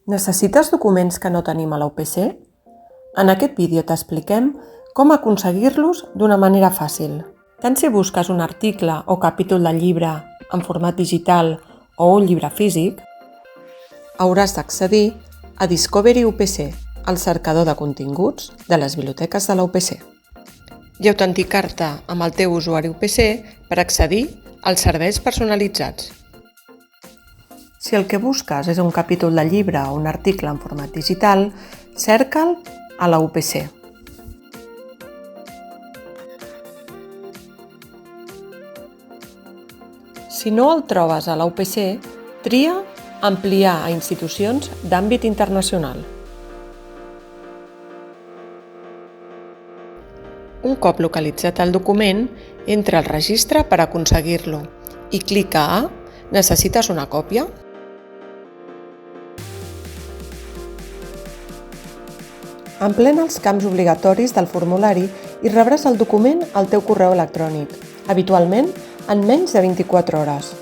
Necessites documents que no tenim a la UPC? En aquest vídeo t'expliquem com aconseguir-los d'una manera fàcil. Tant si busques un article o capítol del llibre en format digital o un llibre físic, hauràs d'accedir a Discovery UPC, el cercador de continguts de les biblioteques de la UPC, i autenticar-te amb el teu usuari UPC per accedir als serveis personalitzats. Si el que busques és un capítol de llibre o un article en format digital, cerca'l a la UPC. Si no el trobes a la UPC, tria ampliar a institucions d'àmbit internacional. Un cop localitzat el document, entra al registre per aconseguir-lo i clica a «Necessites una còpia?». Emplena els camps obligatoris del formulari i rebràs el document al teu correu electrònic, habitualment en menys de 24 hores.